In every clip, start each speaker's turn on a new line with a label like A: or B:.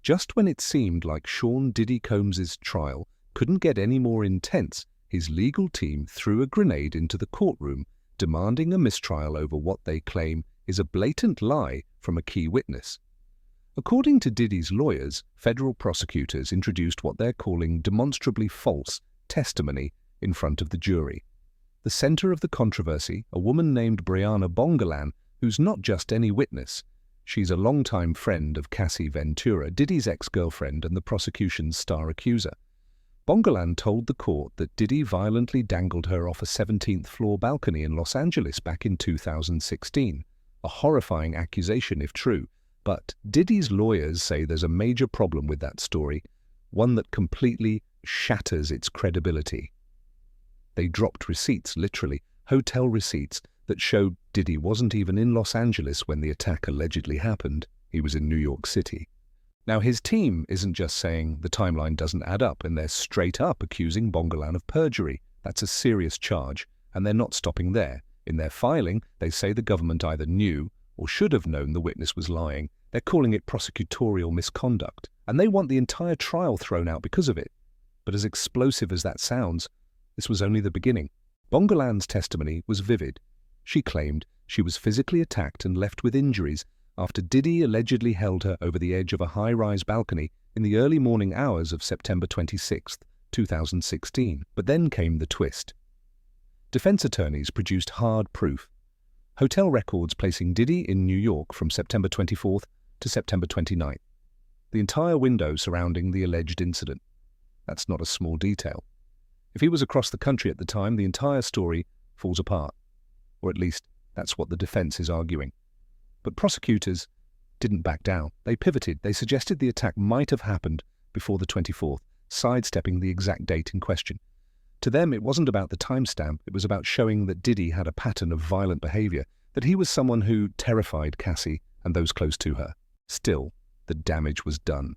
A: Just when it seemed like Sean Diddy Combs' trial couldn't get any more intense, his legal team threw a grenade into the courtroom, demanding a mistrial over what they claim is a blatant lie from a key witness. According to Diddy's lawyers, federal prosecutors introduced what they're calling demonstrably false testimony in front of the jury. The center of the controversy, a woman named Bryana Bongolan, who's not just any witness. She's a longtime friend of Cassie Ventura, Diddy's ex-girlfriend and the prosecution's star accuser. Bongolan told the court that Diddy violently dangled her off a 17th floor balcony in Los Angeles back in 2016. A horrifying accusation if true, but Diddy's lawyers say there's a major problem with that story, one that completely shatters its credibility. They dropped receipts, literally, hotel receipts, that showed Diddy wasn't even in Los Angeles when the attack allegedly happened. He was in New York City. Now, his team isn't just saying the timeline doesn't add up, and they're straight up accusing Bongolan of perjury. That's a serious charge, and they're not stopping there. In their filing, they say the government either knew or should have known the witness was lying. They're calling it prosecutorial misconduct, and they want the entire trial thrown out because of it. But as explosive as that sounds, this was only the beginning. Bongolan's testimony was vivid. She claimed she was physically attacked and left with injuries after Diddy allegedly held her over the edge of a high-rise balcony in the early morning hours of September 26, 2016. But then came the twist. Defense attorneys produced hard proof. Hotel records placing Diddy in New York from September 24th to September 29th. The entire window surrounding the alleged incident. That's not a small detail. If he was across the country at the time, the entire story falls apart. Or at least, that's what the defense is arguing. But prosecutors didn't back down. They pivoted. They suggested the attack might have happened before the 24th, sidestepping the exact date in question. To them, it wasn't about the timestamp. It was about showing that Diddy had a pattern of violent behavior, that he was someone who terrified Cassie and those close to her. Still, the damage was done.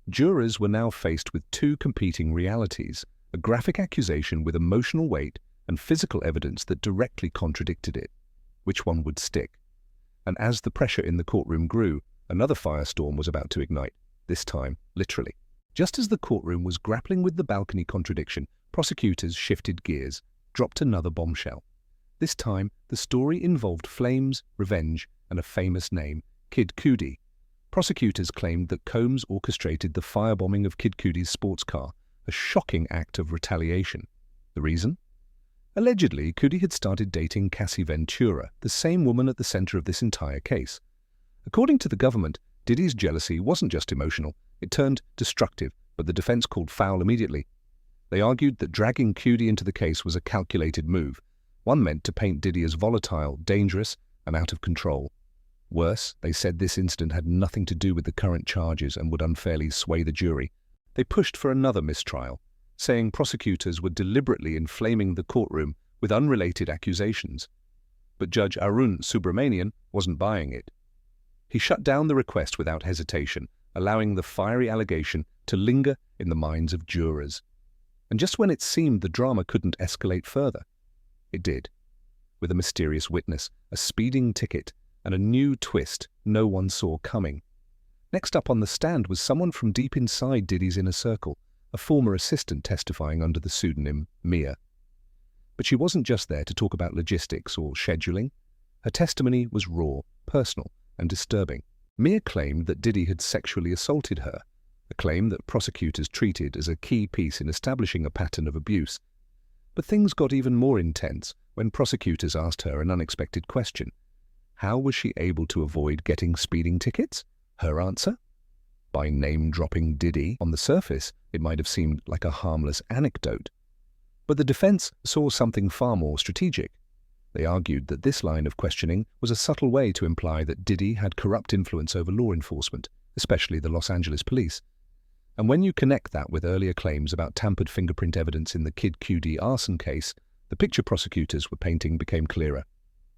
A: Jurors were now faced with two competing realities, a graphic accusation with emotional weight and physical evidence that directly contradicted it. Which one would stick? And as the pressure in the courtroom grew, another firestorm was about to ignite, this time literally. Just as the courtroom was grappling with the balcony contradiction, prosecutors shifted gears, dropped another bombshell. This time, the story involved flames, revenge, and a famous name, Kid Cudi. Prosecutors claimed that Combs orchestrated the firebombing of Kid Cudi's sports car, a shocking act of retaliation. The reason? Allegedly, Cudi had started dating Cassie Ventura, the same woman at the center of this entire case. According to the government, Diddy's jealousy wasn't just emotional, it turned destructive, but the defense called foul immediately. They argued that dragging Cudi into the case was a calculated move, one meant to paint Diddy as volatile, dangerous, and out of control. Worse, they said this incident had nothing to do with the current charges and would unfairly sway the jury. They pushed for another mistrial, saying prosecutors were deliberately inflaming the courtroom with unrelated accusations. But Judge Arun Subramanian wasn't buying it. He shut down the request without hesitation, allowing the fiery allegation to linger in the minds of jurors. And just when it seemed the drama couldn't escalate further, it did. With a mysterious witness, a speeding ticket, and a new twist no one saw coming. Next up on the stand was someone from deep inside Diddy's inner circle, a former assistant testifying under the pseudonym Mia. But she wasn't just there to talk about logistics or scheduling. Her testimony was raw, personal, and disturbing. Mia claimed that Diddy had sexually assaulted her, a claim that prosecutors treated as a key piece in establishing a pattern of abuse. But things got even more intense when prosecutors asked her an unexpected question. How was she able to avoid getting speeding tickets? Her answer? By name-dropping Diddy. On the surface, it might have seemed like a harmless anecdote. But the defense saw something far more strategic. They argued that this line of questioning was a subtle way to imply that Diddy had corrupt influence over law enforcement, especially the Los Angeles police. And when you connect that with earlier claims about tampered fingerprint evidence in the Kid Cudi arson case, the picture prosecutors were painting became clearer.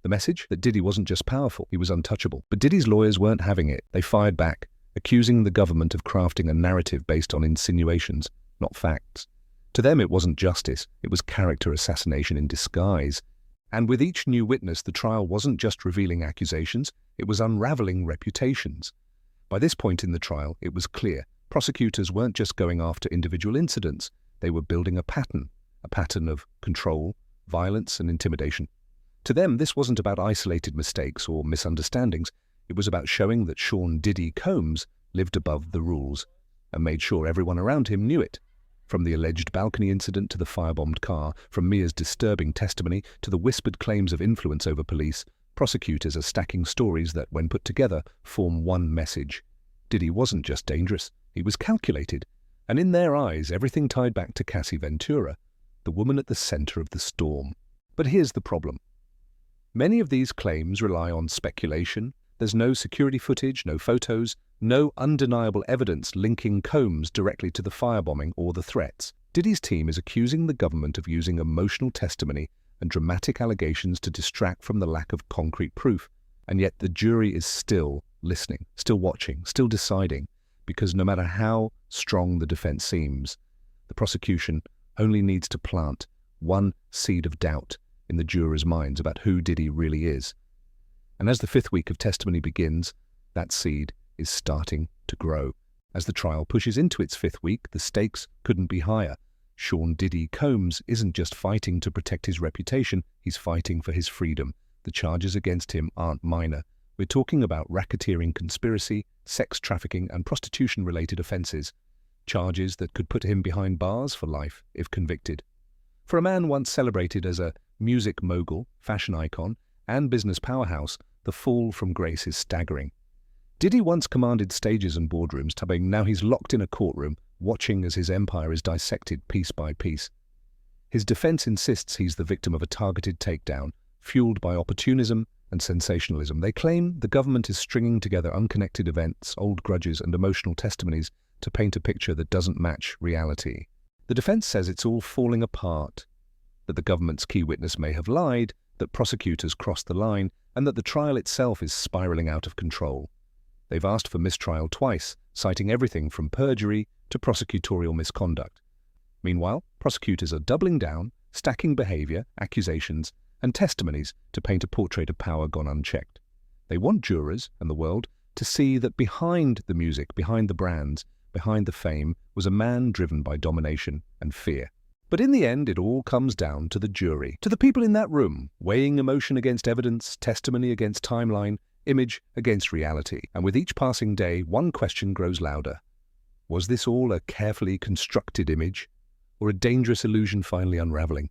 A: The message? That Diddy wasn't just powerful, he was untouchable. But Diddy's lawyers weren't having it. They fired back, accusing the government of crafting a narrative based on insinuations, not facts. To them, it wasn't justice, it was character assassination in disguise. And with each new witness, the trial wasn't just revealing accusations, it was unraveling reputations. By this point in the trial, it was clear prosecutors weren't just going after individual incidents, they were building a pattern of control, violence, and intimidation. To them, this wasn't about isolated mistakes or misunderstandings. It was about showing that Sean Diddy Combs lived above the rules and made sure everyone around him knew it. From the alleged balcony incident to the firebombed car, from Mia's disturbing testimony to the whispered claims of influence over police, prosecutors are stacking stories that, when put together, form one message. Diddy wasn't just dangerous, he was calculated. And in their eyes, everything tied back to Cassie Ventura, the woman at the center of the storm. But here's the problem. Many of these claims rely on speculation. There's no security footage, no photos, no undeniable evidence linking Combs directly to the firebombing or the threats. Diddy's team is accusing the government of using emotional testimony and dramatic allegations to distract from the lack of concrete proof. And yet the jury is still listening, still watching, still deciding, because no matter how strong the defense seems, the prosecution only needs to plant one seed of doubt in the jurors' minds about who Diddy really is. And as the fifth week of testimony begins, that seed is starting to grow. As the trial pushes into its fifth week, the stakes couldn't be higher. Sean Diddy Combs isn't just fighting to protect his reputation, he's fighting for his freedom. The charges against him aren't minor. We're talking about racketeering conspiracy, sex trafficking, and prostitution-related offenses. Charges that could put him behind bars for life if convicted. For a man once celebrated as a music mogul, fashion icon, and business powerhouse, the fall from grace is staggering. Diddy once commanded stages and boardrooms, now he's locked in a courtroom, watching as his empire is dissected piece by piece. His defense insists he's the victim of a targeted takedown, fueled by opportunism and sensationalism. They claim the government is stringing together unconnected events, old grudges, and emotional testimonies to paint a picture that doesn't match reality. The defense says it's all falling apart, that the government's key witness may have lied, that prosecutors crossed the line, and that the trial itself is spiraling out of control. They've asked for mistrial twice, citing everything from perjury to prosecutorial misconduct. Meanwhile, prosecutors are doubling down, stacking behavior, accusations, and testimonies to paint a portrait of power gone unchecked. They want jurors and the world to see that behind the music, behind the brands, behind the fame, was a man driven by domination and fear. But in the end, it all comes down to the jury, to the people in that room, weighing emotion against evidence, testimony against timeline, image against reality. And with each passing day, one question grows louder. Was this all a carefully constructed image, or a dangerous illusion finally unraveling?